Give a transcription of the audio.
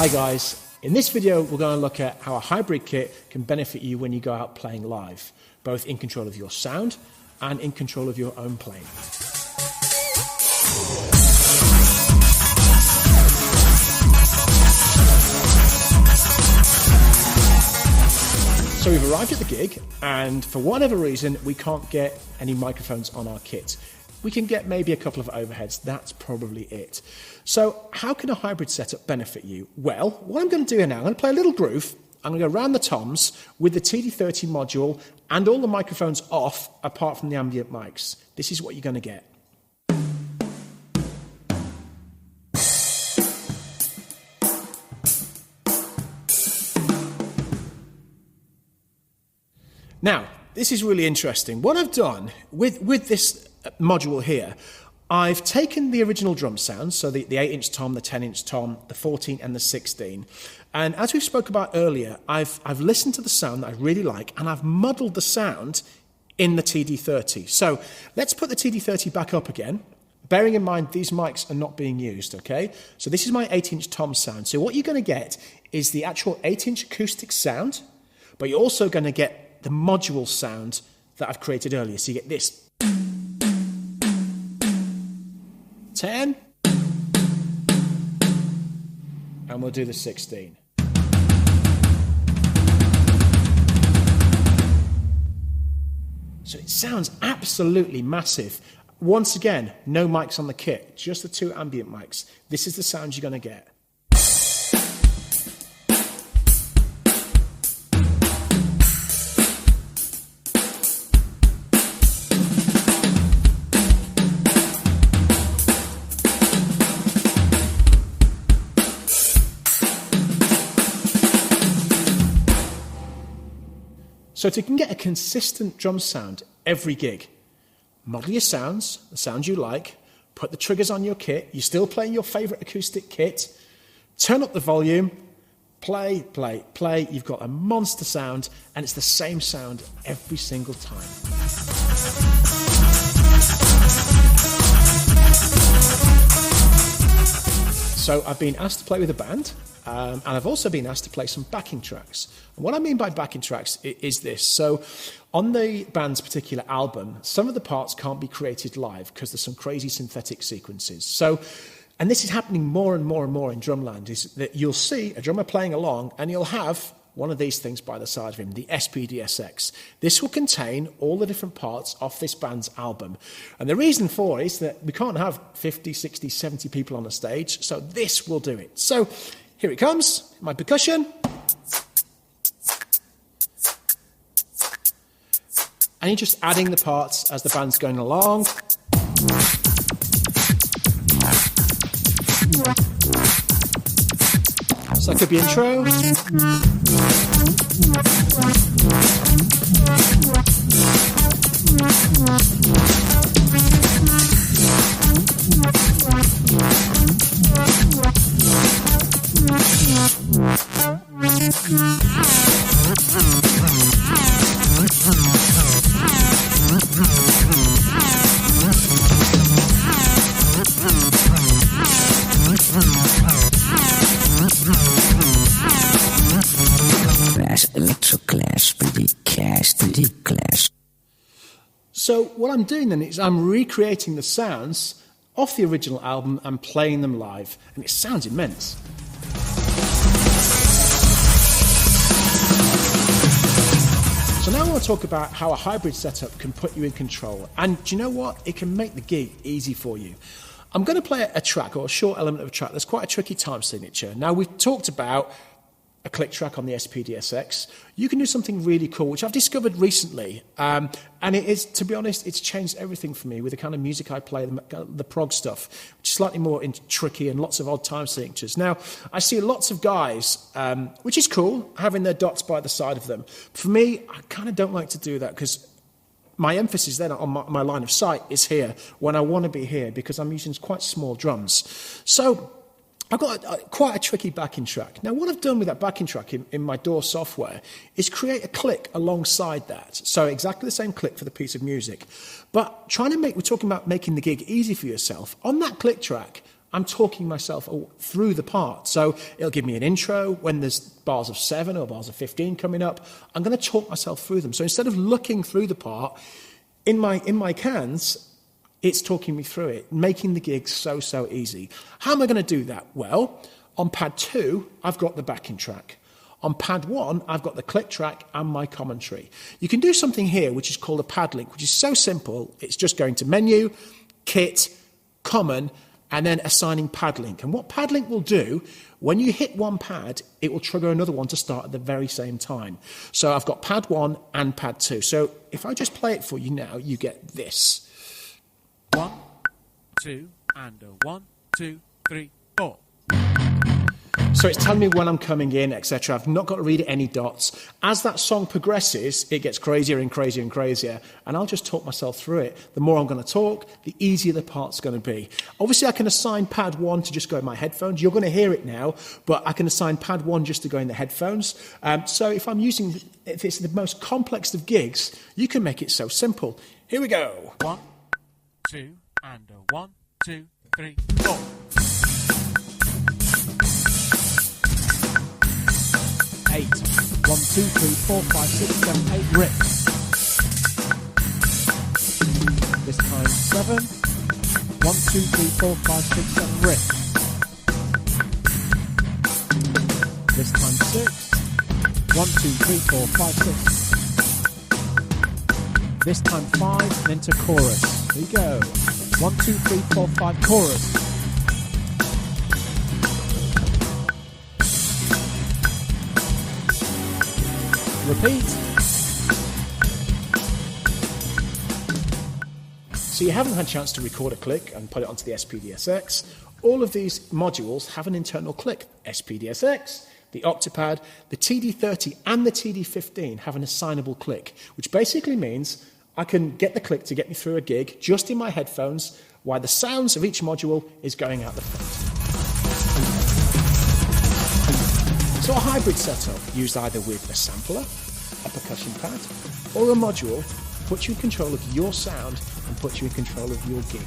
Hi guys, in this video we're going to look at how a hybrid kit can benefit you when you go out playing live, both in control of your sound and in control of your own playing. So we've arrived at the gig and for whatever reason we can't get any microphones on our kit. We can get maybe a couple of overheads, that's probably it. So how can a hybrid setup benefit you? Well, what I'm going to do now, I'm going to play a little groove. I'm going to go around the toms with the TD30 module and all the microphones off apart from the ambient mics. This is what you're going to get. Now, this is really interesting. What I've done with this module here, I've taken the original drum sounds, so the 8-inch tom, the 10-inch tom, the 14 and the 16, and as we spoke about earlier, I've listened to the sound that I really like, and I've muddled the sound in the TD30. So let's put the TD30 back up again, bearing in mind these mics are not being used, okay? So this is my 8-inch tom sound. So what you're going to get is the actual 8-inch acoustic sound, but you're also going to get the module sound that I've created earlier. So you get this. 10, and we'll do the 16. So it sounds absolutely massive. Once again, no mics on the kit, just the 2 ambient mics. This is the sound you're going to get. So if you can get a consistent drum sound every gig, model your sounds, the sounds you like, put the triggers on your kit, you're still playing your favourite acoustic kit, turn up the volume, play, play, play, you've got a monster sound, and it's the same sound every single time. So I've been asked to play with a band, and I've also been asked to play some backing tracks. And what I mean by backing tracks is this. So on the band's particular album, some of the parts can't be created live because there's some crazy synthetic sequences. So, and this is happening more and more and more in drumland, is that you'll see a drummer playing along and you'll have one of these things by the side of him, the SPDSX. This will contain all the different parts of this band's album. And the reason for it is that we can't have 50, 60, 70 people on the stage, so this will do it. So here it comes, my percussion. And you're just adding the parts as the band's going along. So that could be intro. So what I'm doing then is I'm recreating the sounds off the original album and playing them live, and it sounds immense. So now I want to talk about how a hybrid setup can put you in control, and do you know what? It can make the gig easy for you. I'm going to play a track, or a short element of a track, that's quite a tricky time signature. Now we've talked about a click track on the SPDSX. You can do something really cool, which I've discovered recently, and it is, to be honest, it's changed everything for me with the kind of music I play, the prog stuff, which is slightly more tricky and lots of odd time signatures. Now, I see lots of guys, which is cool, having their dots by the side of them. For me, I kind of don't like to do that because my emphasis then on my line of sight is here when I want to be here because I'm using quite small drums. So I've got quite a tricky backing track. Now, what I've done with that backing track in my DAW software is create a click alongside that. So exactly the same click for the piece of music. But we're talking about making the gig easy for yourself. On that click track, I'm talking myself through the part. So it'll give me an intro when there's bars of 7 or bars of 15 coming up. I'm going to talk myself through them. So instead of looking through the part, in my cans, it's talking me through it, making the gig so easy. How am I going to do that? Well, on pad 2, I've got the backing track. On pad 1, I've got the click track and my commentary. You can do something here which is called a pad link, which is so simple. It's just going to menu, kit, common, and then assigning pad link. And what pad link will do, when you hit one pad, it will trigger another one to start at the very same time. So I've got pad 1 and pad 2. So if I just play it for you now, you get this. 1, 2, and a 1, 2, 3, 4. So it's telling me when I'm coming in, etc. I've not got to read any dots. As that song progresses, it gets crazier and crazier and crazier, and I'll just talk myself through it. The more I'm going to talk, the easier the part's going to be. Obviously, I can assign pad 1 to just go in my headphones. You're going to hear it now, but I can assign pad 1 just to go in the headphones. So if it's the most complex of gigs, you can make it so simple. Here we go. 1, 2, and a 1, 2, 3, 4. 8. 1, 2, 3, 4, 5, 6, 7, 8. Rip. This time 7. 1, 2, 3, 4, 5, 6, 7. Rip. This time 6. 1, 2, 3, 4, 5, 6. This time 5, and into chorus. Here we go. 1, 2, 3, 4, 5, chorus. Repeat. So you haven't had a chance to record a click and put it onto the SPDSX. All of these modules have an internal click. SPDSX, the Octapad, the TD30 and the TD15 have an assignable click, which basically means I can get the click to get me through a gig just in my headphones while the sounds of each module is going out the front. So a hybrid setup used either with a sampler, a percussion pad, or a module puts you in control of your sound and puts you in control of your gig.